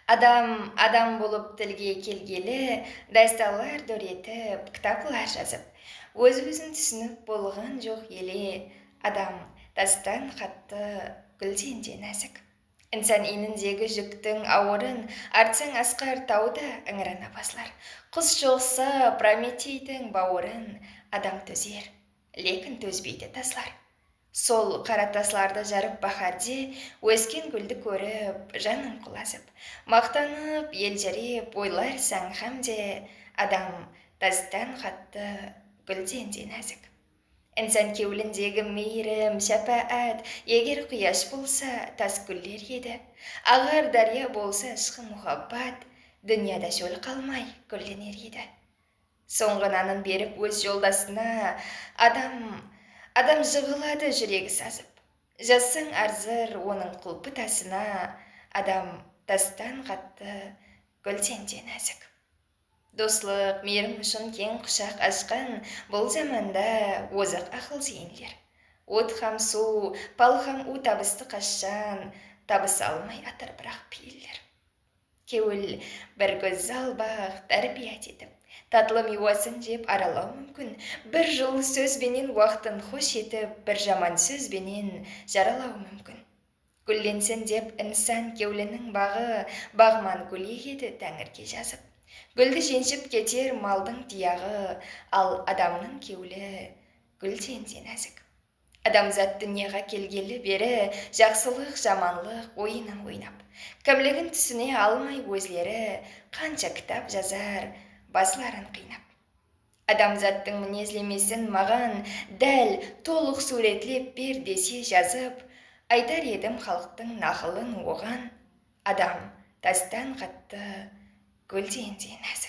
Адам болып тілге келгелі, дайсталар дөретіп, кітаплар жазып. Өз-өзін түсініп болған жоқ еле, адам тастан қатты, гүлден де нәзік. Инсан еніндегі жүктің ауырын, артсаң асқар тауда ыңырана басылар. Құс жоқса Прометейдің бауырын, адам төзер, лекін төзбейді таслар. Сол қара тасларды жарып бахарде, өскен гүлді көріп, жанын құлазып. Мақтанып, елжіреп, ойларсаң хамде, адам тастан қатты, гүлден де нәзік. Инсан кеуіліндегі мейірім, шапаат, егер құяш болса, тас гүлдер еді. Ағар дария болса, ішқы мұхаббат, дүнияда шөл қалмай гүлденер еді. Соңғы нанын беріп өз жолдасына, адам жығылады жүрегі сазып. Жазсаң арзыр оның құлпы тасына, адам тастан қатты, гүлден де нәзік. Дослық, мейірім үшін кең құшақ ашқан, бұл заманда озық ақыл зейінлер. От хам су, пал хам у табысты қашан, табыс алмай атыр бірақ пейілдер. Кеуіл бір көз албақ, тәрбият етіп, татлы мейуасын жеп аралау мүмкін. Бір жыл сөзбенен уақытын хош етіп, бір жаман сөзбенен жаралау мүмкін. Гүлленсін деп інсан кеуілінің бағы, бағман гүл егеді тәңірге жазып. Гүлді женшіп кетер малдың тияғы, ал адамның кеуілі гүлден де нәзік. Адамзат дүнияға келгелі бері, жақсылық, жаманлық ойынын ойнап. Кімлігін түсіне алмай өзлері, қанша кітап жазар, басыларын қинап. Адамзаттың мінезлемесін маған дәл толық суретлеп бер десе жазып, айтар едім халықтың нақылын оған, адам тастан қатты, гүлден де нәзік.